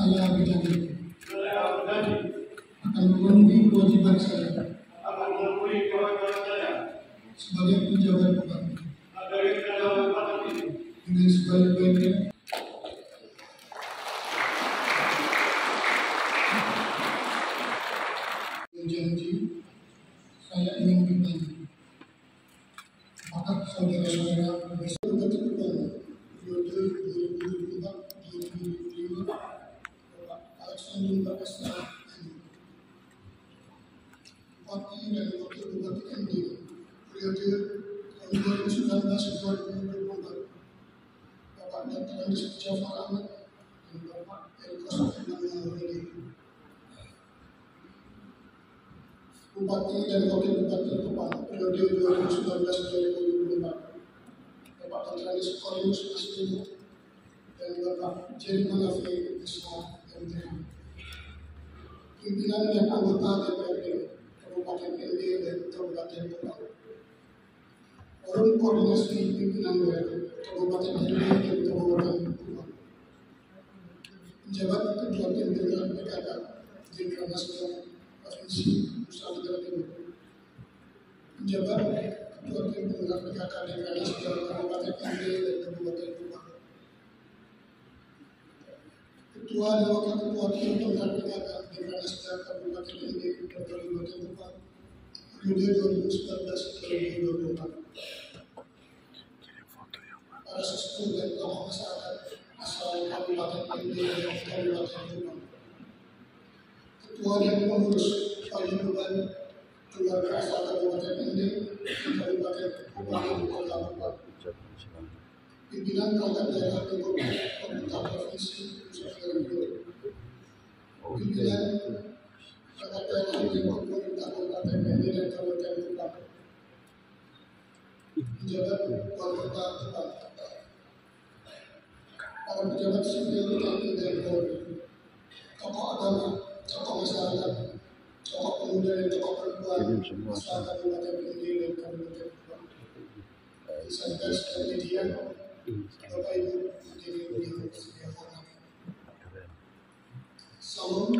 Saya berjanji akan memenuhi kewajiban saya sebagai pejabat bupati dengan sebaik-baiknya. Berjanji saya ingin berbagi. Maka saudara-saudara bisa berkenan periode 2024-2025 Bapak Alexander Bakasa Bupati dan Wakil Bupati ND periode tahun 2019-2024 Bapak Dr. Andes Jafar Ahmad dan Bapak Elkos Immanuel. Bupati dan Wakil Bupati Kupang periode 2019-2024 Bapak Dr. Andes Korinus Asmino dan Bapak Jerry Manafi Isma MTH. Pimpinan dan anggota DPRD Kabupaten ND dan Kabupaten Kupang. Forum Koordinasi Pimpinan Daerah Kabupaten ND dan Kabupaten Kupang. Penjabat Ketua Pimpinan PKK Jenderal Nasdem Provinsi Nusa Tenggara Timur. Penjabat Ketua Pimpinan PKK Jenderal Nasdem Kabupaten ND dan Kabupaten Kupang. Ketua dan Wakil Ketua Pimpinan PKK Jenderal Nasdem Kabupaten ND dan Kabupaten Kupang periode 2019-2024. Para sesepuh dan tokoh masyarakat asal Kabupaten ND dan Kabupaten Kupang. Ketua dan pengurus paguyuban keluarga asal Kabupaten ND dan Kabupaten Kupang dan Kota Kupang. Pimpinan perangkat daerah pemerintah provinsi Nusa Tenggara Timur. Pimpinan perangkat daerah pemerintah Kabupaten ND dan Kabupaten Kupang. Pejabat wali kota Kupang. Para pejabat sipil TNI dan Polri. Tokoh agama, tokoh masyarakat, tokoh pemuda dan tokoh perempuan asal Kabupaten ND dan Kabupaten Kupang. Satgas dan media, Bapak Ibu hadirin yang saya hormati. Salam,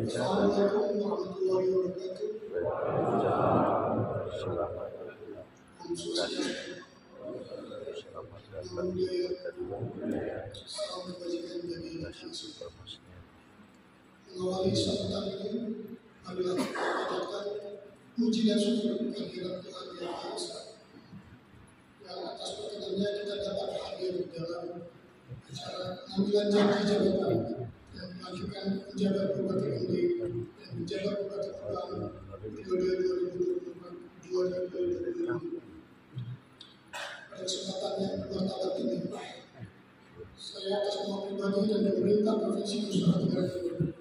Assalamualaikum warahmatullahi wabarakatuh. Om Swastiastu. Salam kebajikan bagi kita semua. Mengawali sambutan ini, marilah kita panjatkan puji dan syukur kehadirat Tuhan Yang Maha Esa, yang atas perkenannya kita dapat hadir dalam acara pengambilan janji jabatan yang dimajukan penjabat Bupati ND dan penjabat Bupati Kupang periode 2024-2025. Pada kesempatan yang bermartabat ini, saya atas nama pribadi dan pemerintah Provinsi Nusa Tenggara Timur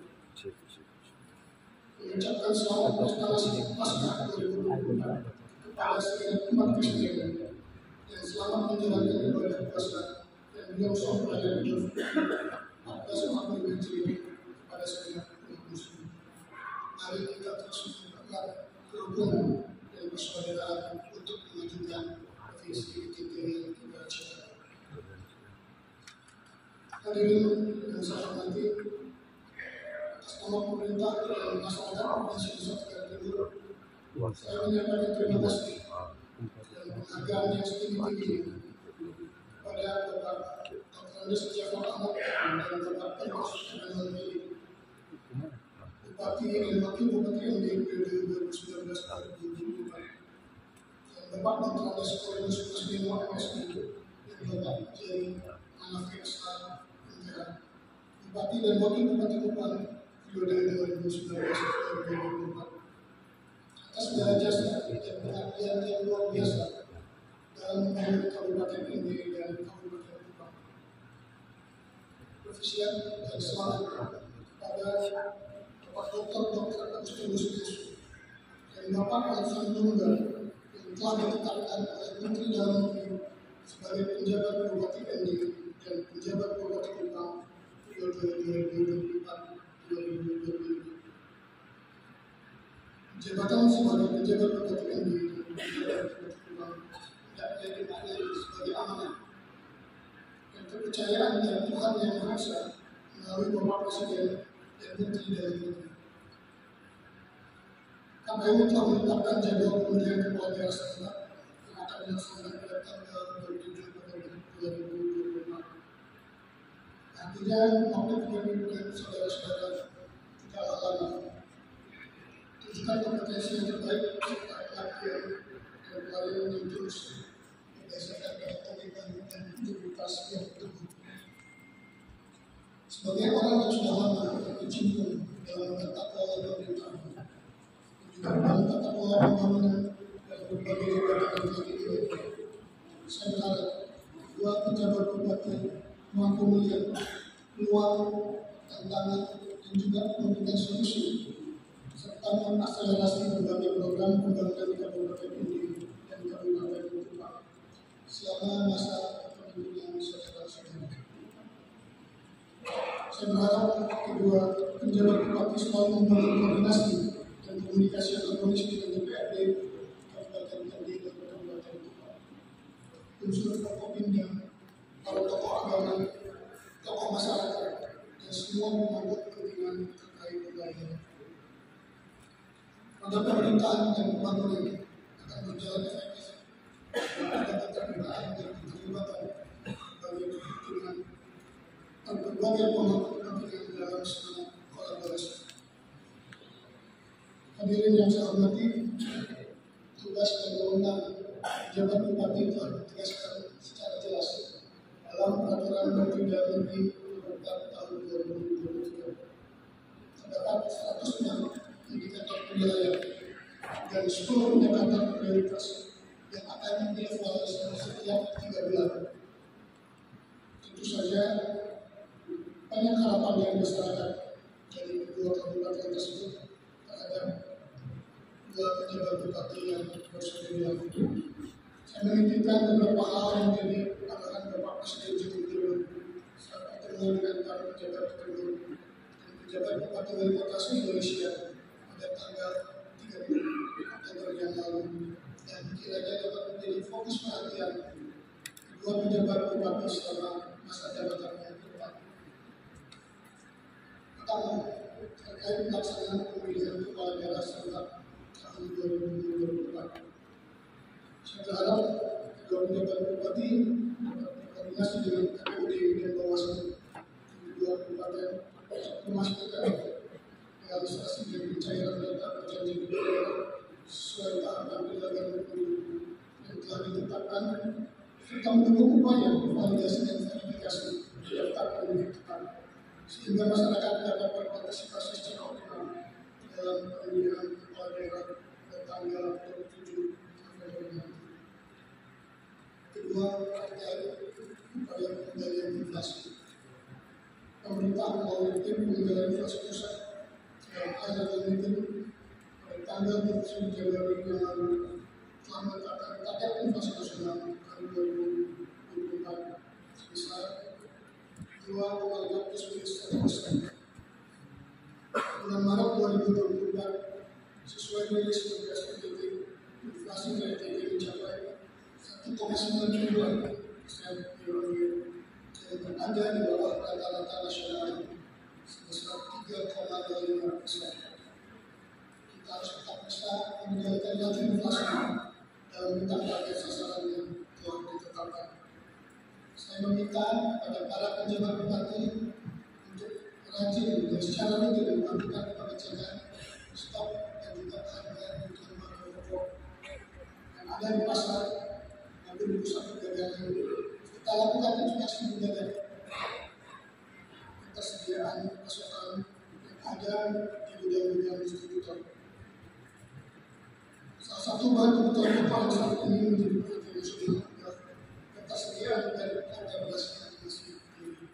mengucapkan selamat prestasi Paskah 2024 kepada segenap umat Kristen yang selamat menjalankan ibadah puasa dan menyongsong perayaan Idul Fitri 1440 Hijriah kepada segenap umat Muslim. Mari kita terus mempererat kerukunan dan persaudaraan untuk memajukan provinsi kita yang kita cintai. Hadirin yang saya hormati, atas nama pemerintah dan masyarakat Provinsi Nusa Tenggara Timur, saya menyampaikan terima kasih dan penghargaan yang setinggi-tingginya kepada Bapak Dr. Andes Jafar Ahmad dan Bapak Elkos Immanuel, Bupati dan Wakil Bupati ND periode 2019-2024, dan Bapak Dr. Andes Korinus Asmino MSI dan Bapak Jerry Manafi Isma MTH, Bupati dan Wakil Bupati Kupang periode 2019-2024. Atas segala jasa dan pengabdian yang luar biasa dalam membangun Kabupaten ND dan Kabupaten Kupang. Profesian dan selamat kepada Bapak Dr. Agustinus dan Bapak Alexander Lungga yang telah ditetapkan oleh Menteri Dalam Negeri sebagai penjabat Bupati ND dan penjabat Bupati Kupang periode 2024-2025. Jabatan sebagai penjabat Bupati ND dan penjabat Bupati Kupang tidak dimaknai sebagai amanah yang kepercayaan dan Tuhan yang Maha Esa melalui Bapak Presiden dan Menteri Dalam Negeri. KPU telah menetapkan jadwal pemilihan kepala daerah serentak yang akan dilaksanakan pada tanggal 27 November 2024. Artinya, waktu 3 minggu dan saudara-saudara tidak lama. Tunjukkan kompetensi yang terbaik serta pelatihan dan pelayanan yang terus berdasarkan pada komitmen dan integritas yang teguh. Sebagai orang yang sudah lama berkecimpung dalam tata kelola pemerintahan, juga dalam tata kelola pembangunan dan berbagai jabatan yang ini, saya berharap dua pejabat bupati mampu melihat peluang, tantangan, dan juga memberikan solusi serta mengakselerasi berbagai program pembangunan di Kabupaten ini dan Kabupaten Kupang selama masa kepemimpinan saudara-saudara. Saya berharap kedua penjabat bupati selalu membangun koordinasi dan komunikasi harmonis dengan DPRD Kabupaten Jambi dan Kabupaten Kupang. Unsur Forkopimda, para tokoh agama, tokoh masyarakat, dan semua pemangku kepentingan terkait wilayah. Pada pemerintahan dan pembangunan akan berjalan efektif pada keterbukaan dan keterlibatan bagi kepentingan dan berbagai pemangku kepentingan dalam semangat kolaborasi. Hadirin yang saya hormati, tugas dan wewenang pejabat bupati telah ditegaskan secara jelas dalam peraturan Menteri Dalam Negeri nomor 4 tahun 2023. Terdapat 106 indikator wilayah dan 10 indikator prioritas yang akan dievaluasi setiap 3 bulan. Tentu saja banyak harapan yang masyarakat dari kedua kabupaten tersebut terhadap dua pejabat bupati yang bersebut. Saya menginginkan beberapa hal yang menjadi arahan Bapak Presiden Joko Widodo saat pertemuan dengan para pejabat gubernur dan pejabat bupati wali kota se-Indonesia pada tanggal 30 Oktober yang lalu, dan kiranya dapat menjadi fokus perhatian kedua pejabat bupati selama masa jabatannya ke depan. Pertama, terkait pelaksanaan pemilihan kepala daerah serentak tahun 2024. Saya berharap kedua pejabat bupati berkoordinasi dengan KPUD dan Bawaslu di kedua kabupaten memastikan realisasi dan pencairan data perjanjian daerah sesuai tahapan Pilkada yang telah ditetapkan serta mendukung upaya validasi dan verifikasi data pemilih tetap sehingga masyarakat dapat berpartisipasi secara optimal dalam pemilihan kepala daerah pada tanggal 27 November nanti. Kedua, terkait upaya pengendalian inflasi. Pemerintah melalui tim pengendalian inflasi pusat yang ada dalam tim pada tanggal 29 Januari yang lalu telah menetapkan target inflasi nasional tahun 2024 sebesar 2,59%. Bulan Maret 2024 sesuai rilis Kementerian PDT, inflasi PDT mencapai 1,92% year-on-year dan berada di bawah rata-rata nasional sebesar 3,25%. Kita harus tetap bisa mengendalikan laju inflasi dalam bentang target sasaran yang telah ditetapkan. Saya meminta kepada para pejabat bupati untuk rajin dan secara rutin melakukan pengecekan stok dan juga harga kebutuhan bahan pokok yang ada di pasar maupun di pusat perdagangan. Kita lakukan edukasi menjaga ketersediaan pasokan yang ada di gudang-gudang distributor. Salah satu bahan kebutuhan pokok yang saat ini menjadi perhatian nasional adalah ketersediaan dan harga beras yang masih tinggi.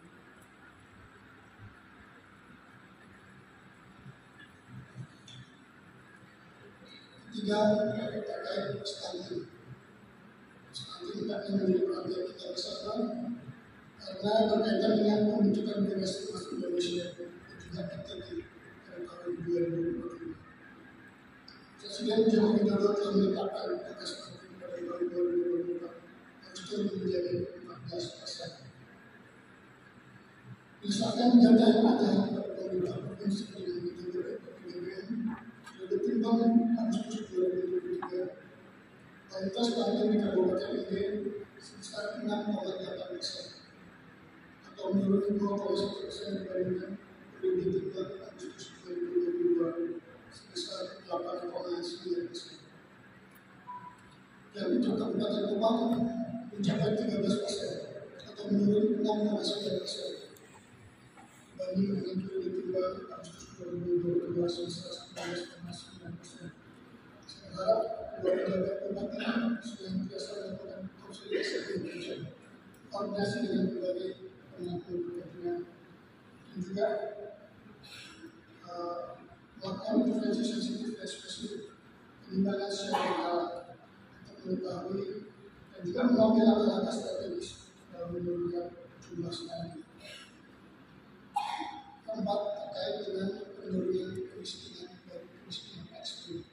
Ketiga, terkait stunting. Stunting karena menjadi perhatian kita bersama karena berkaitan dengan pembentukan Berdasarkan Mas Indonesia dan juga RTP pada tahun 2025. Presiden Joko Widodo telah menetapkan angka stunting pada tahun 2024 yang sudah menjadi 14%. Misalkan data yang ada pada pemerintah provinsi dengan PDBM, ketimbang Agustus 2023, kualitas bantuan di Kabupaten ini sebesar 6,8%, atau menurun 2,1% dibandingkan periode timbang Agustus 2022 sebesar 8,9%. Dan untuk Kabupaten Kupang mencapai 13%, atau menurun 6,9%. Dibanding dengan periode timbang Agustus 2022 sebesar 19,9%. Saya harap kedua pejabat bupati senantiasa melakukan konsolidasi kerja, koordinasi dengan berbagai pemangku kepentingan, dan juga melakukan intervensi sensitif dan spesifik penimbangan secara berkala untuk mengetahui dan juga mengambil langkah-langkah strategis dalam menurunkan jumlah tsunami. Keempat, terkait dengan penurunan kemiskinan dan kemiskinan ekstrim.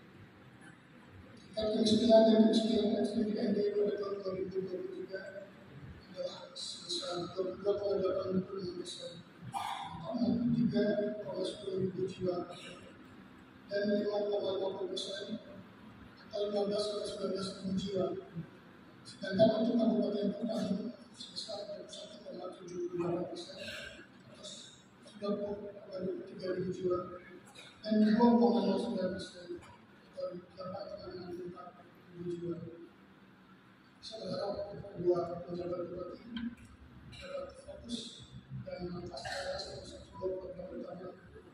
Tingkat kemiskinan dan kemiskinan ekstrim di NTB pada tahun 2023 adalah sebesar 22,86%, atau 63,10 jiwa, dan 5,20% atau 15,19 jiwa. Sedangkan untuk Kabupaten Kupang sebesar 21,78%, atau 23.000 jiwa, dan 2,09% atau 8,64 jiwa. Saya berharap kedua pejabat bupati dapat fokus dan mengatasi sebuah program utama untuk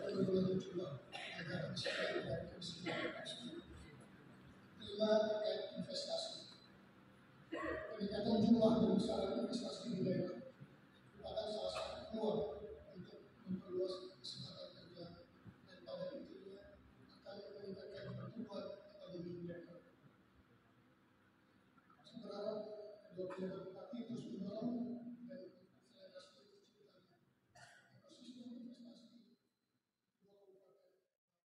penurunan jumlah agar bisa dari kemiskinan ekstrim. Kelima, terkait investasi. Peningkatan jumlah dan besaran investasi di daerah merupakan salah satu peluang untuk memperluas kesempatan kerja, dan pada intinya akan meningkatkan pertumbuhan ekonomi mereka. Saya berharap kedua pejabat